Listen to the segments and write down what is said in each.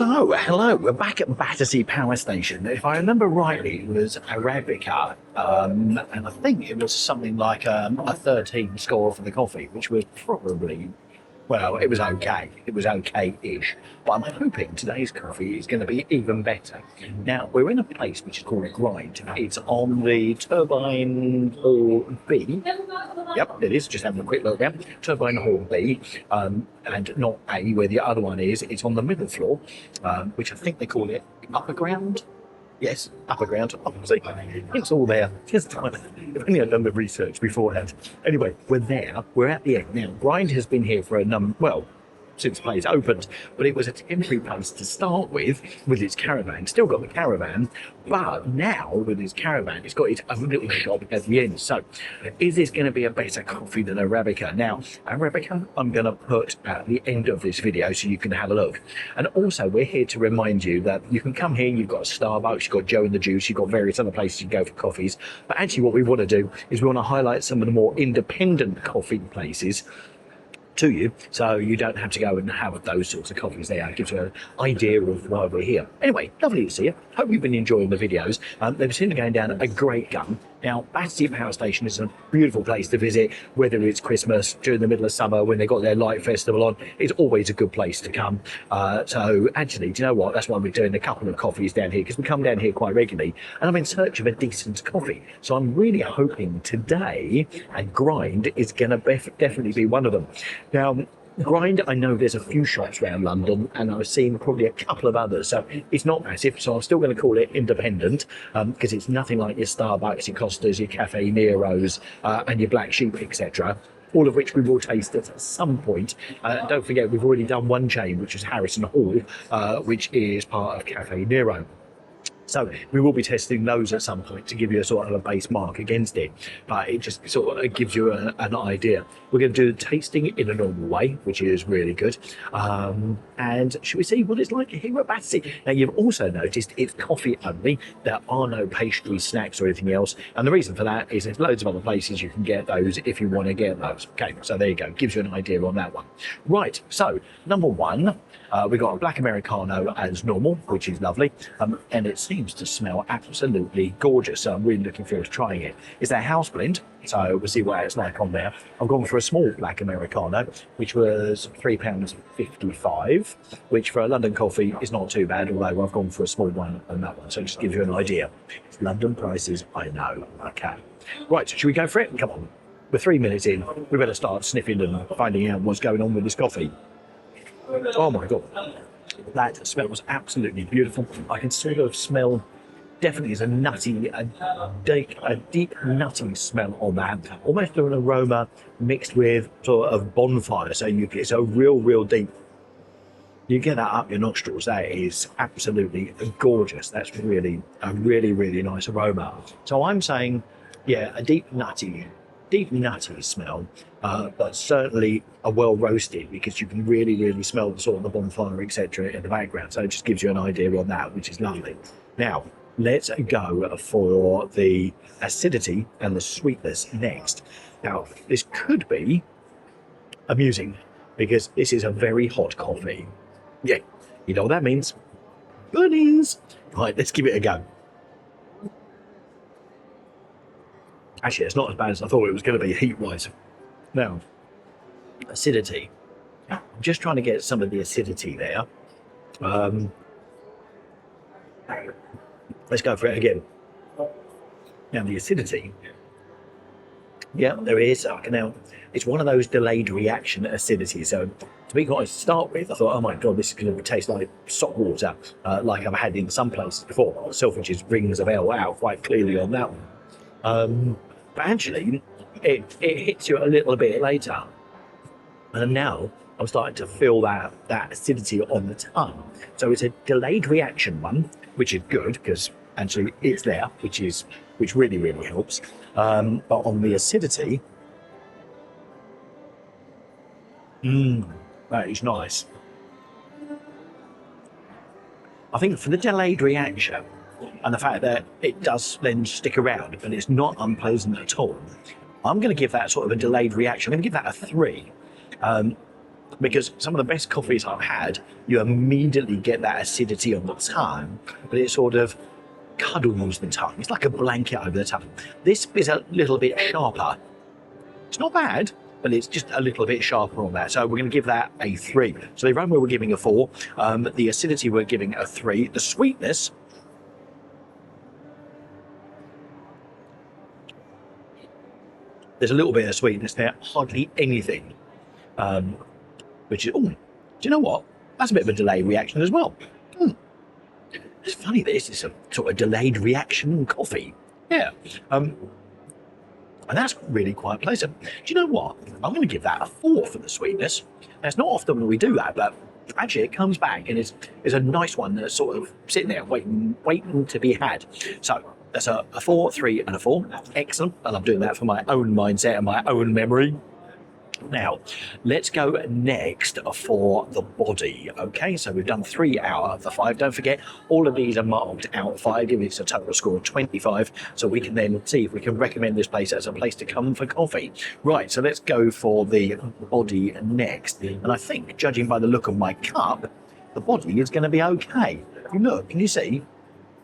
So, hello, we're back at Battersea Power Station. If I remember rightly, it was Arabica, and I think it was something like a 13 score for the coffee, which was probably, well, it was okay. It was okay-ish. But I'm hoping today's coffee is going to be even better. Now, we're in a place which is called Grind. It's on the Turbine Hall B. Yep, it is. Just having a quick look there. Turbine Hall B, and not A, where the other one is. It's on the middle floor, which I think they call it upper ground. Yes, upper ground. Obviously, it's all there. Just if only I'd done the research beforehand. Anyway, we're there. We're at the end now. Grind has been here for a since the place opened, but it was a temporary place to start with its caravan. Still got the caravan, but now with its caravan, it's got its own little shop at the end. So, is this going to be a better coffee than Arabica? Now, Arabica, I'm going to put at the end of this video so you can have a look. And also, we're here to remind you that you can come here. You've got Starbucks, you've got Joe and the Juice, you've got various other places you can go for coffees. But actually, what we want to do is we want to highlight some of the more independent coffee places to you, so you don't have to go and have those sorts of coffees there. It gives you an idea of why we're here. Anyway, lovely to see you. Hope you've been enjoying the videos. They've seemed to be going down a great gun. Now, Battersea Power Station is a beautiful place to visit, whether it's Christmas, during the middle of summer, when they've got their light festival on. It's always a good place to come. So actually, do you know what? That's why we're doing a couple of coffees down here, because we come down here quite regularly, and I'm in search of a decent coffee. So I'm really hoping today, and Grind is going to definitely be one of them. Now, Grind, I know there's a few shops around London, and I've seen probably a couple of others, so it's not massive. So I'm still going to call it independent, because it's nothing like your Starbucks, your Costas, your Cafe Neros, and your Black Sheep, etc. All of which we will taste at some point. Don't forget, we've already done one chain, which is Harrison Hall, which is part of Cafe Nero. So we will be testing those at some point to give you a sort of a base mark against it, but it just sort of gives you an idea. We're going to do the tasting in a normal way, which is really good. And should we see what it's like here at Battersea? Now, you've also noticed it's coffee only. There are no pastry, snacks or anything else. And the reason for that is there's loads of other places you can get those if you want to get those. Okay, so there you go. Gives you an idea on that one. Right, so number one, we've got a black Americano as normal, which is lovely. And it seems to smell absolutely gorgeous, so I'm really looking forward to trying it. It's their house blend, so we'll see what it's like on there. I've gone for a small black Americano, which was £3.55, which for a London coffee is not too bad, although I've gone for a small one on that one, so it just gives you an idea. It's London prices, I know. Okay. Right, should we go for it? Come on. We're 3 minutes in. We better start sniffing and finding out what's going on with this coffee. Oh my God. That smells absolutely beautiful. I can sort of smell, definitely is a nutty, a deep nutty smell on that. Almost an aroma mixed with sort of bonfire. So you get so real deep. You get that up your nostrils. That is absolutely gorgeous. That's really a really nice aroma. So I'm saying, yeah, a deep nutty smell, but certainly a well roasted, because you can really smell the sort of the bonfire, etc. in the background. So it just gives you an idea on that, which is lovely. Now, let's go for the acidity and the sweetness next. Now, this could be amusing, because this is a very hot coffee. Yeah, you know what that means. Bunnies! Right, let's give it a go. Actually, it's not as bad as I thought it was going to be heat-wise. Now, acidity. I'm just trying to get some of the acidity there. Let's go for it again. Now, the acidity. Yeah, there is. Now, it's one of those delayed reaction acidity. So, to be honest, to start with, I thought, oh my God, this is going to taste like salt water, like I've had in some places before. Selfridges rings a bell out quite clearly on that one. But actually, it hits you a little bit later. And now I'm starting to feel that acidity on the tongue. So it's a delayed reaction one, which is good, because actually it's there, which really helps. But on the acidity, that is nice. I think for the delayed reaction, and the fact that it does then stick around, but it's not unpleasant at all, I'm going to give that sort of a delayed reaction. I'm going to give that a 3. because some of the best coffees I've had, you immediately get that acidity on the tongue, but it sort of cuddles the tongue. It's like a blanket over the tongue. This is a little bit sharper. It's not bad, but it's just a little bit sharper on that. So we're going to give that a 3. So the aroma we're giving a 4. The acidity we're giving a 3. The sweetness, there's a little bit of sweetness there, hardly anything. Which is, oh, do you know what? That's a bit of a delayed reaction as well. It's funny, this is a sort of delayed reaction coffee. Yeah. And that's really quite pleasant. Do you know what? I'm going to give that a 4 for the sweetness. Now, it's not often when we do that, but actually it comes back and it's a nice one that's sort of sitting there waiting to be had. So that's a 4, 3 and a 4. Excellent. And I'm doing that for my own mindset and my own memory. Now, let's go next for the body. Okay, so we've done 3 out of the 5. Don't forget, all of these are marked out 5, giving us a total score of 25. So we can then see if we can recommend this place as a place to come for coffee. Right, so let's go for the body next. And I think, judging by the look of my cup, the body is going to be okay. If you look, can you see?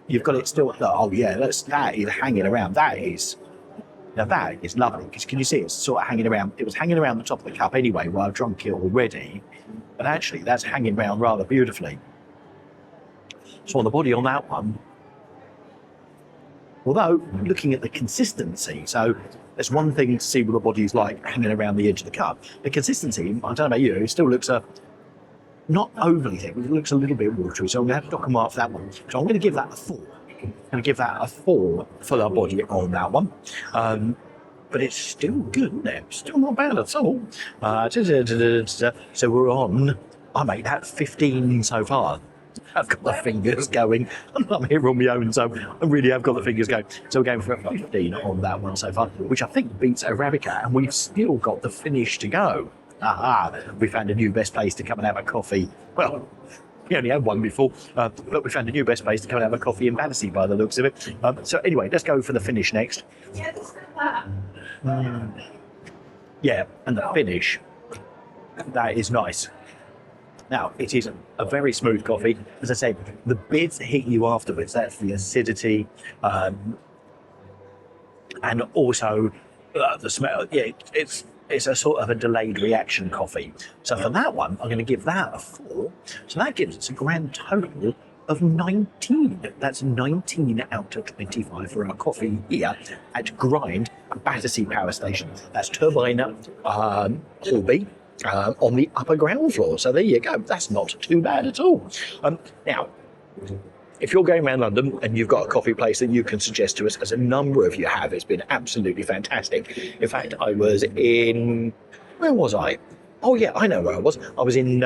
You've got it still. Oh yeah, that is hanging around. Now that is lovely, because can you see it's sort of hanging around? It was hanging around the top of the cup anyway while I've drunk it already, but actually that's hanging around rather beautifully. So on the body on that one, although looking at the consistency, so there's one thing to see what the body is like hanging around the edge of the cup. The consistency, I don't know about you, it still looks not overly thick, but it looks a little bit watery, so I'm going to have to dock a mark for that one. So I'm going to give that a 4. I'm going to give that a 4 for the body on that one. But it's still good, isn't it? Still not bad at all. So we're on, I made that 15 so far. I've got the fingers going. I'm here on my own, so I really have got the fingers going. So we're going for a 15 on that one so far, which I think beats Arabica, and we've still got the finish to go. We found a new best place to come and have a coffee. Well, we only had one before, but we found a new best place to come and have a coffee in Battersea by the looks of it. So anyway, let's go for the finish next. Yeah, and the finish, that is nice. Now, it is a very smooth coffee. As I say, the bits hit you afterwards. That's the acidity, and also the smell. Yeah, it's a sort of a delayed reaction coffee. So for that one, I'm going to give that a 4. So that gives us a grand total of 19. That's 19 out of 25 for our coffee here at Grind Battersea Power Station. That's Turbine Horby on the upper ground floor. So there you go. That's not too bad at all. Now, if you're going around London and you've got a coffee place that you can suggest to us, as a number of you have, it's been absolutely fantastic. In fact, I was in... Where was I? Oh, yeah, I know where I was. I was in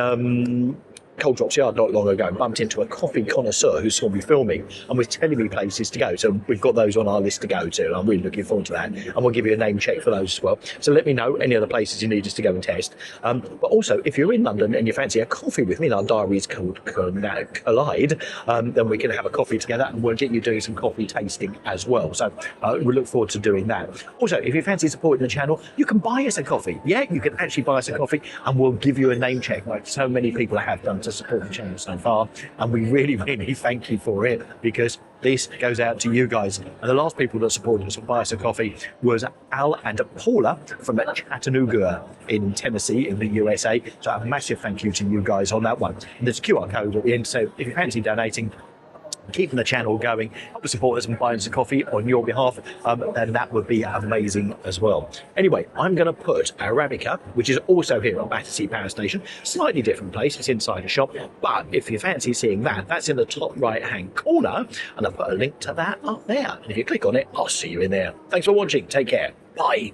Cold Drops Yard not long ago, bumped into a coffee connoisseur who saw me filming and was telling me places to go. So we've got those on our list to go to, and I'm really looking forward to that. And we'll give you a name check for those as well. So let me know any other places you need us to go and test. But also, if you're in London and you fancy a coffee with me, and our diaries collide, then we can have a coffee together and we'll get you doing some coffee tasting as well. So we look forward to doing that. Also, if you fancy supporting the channel, you can buy us a coffee. Yeah, you can actually buy us a coffee and we'll give you a name check like so many people have done to support the channel so far, and we really thank you for it, because this goes out to you guys. And the last people that supported us and buy us a coffee was Al and Paula from Chattanooga in Tennessee in the USA. So a massive thank you to you guys on that one. And there's a QR code at the end, so if you fancy donating, keeping the channel going, help us support us and buying some coffee on your behalf, then that would be amazing as well. Anyway, I'm going to put Arabica, which is also here at Battersea Power Station, slightly different place, it's inside a shop, but if you fancy seeing that, that's in the top right hand corner, and I'll put a link to that up there. And if you click on it, I'll see you in there. Thanks for watching, take care, bye.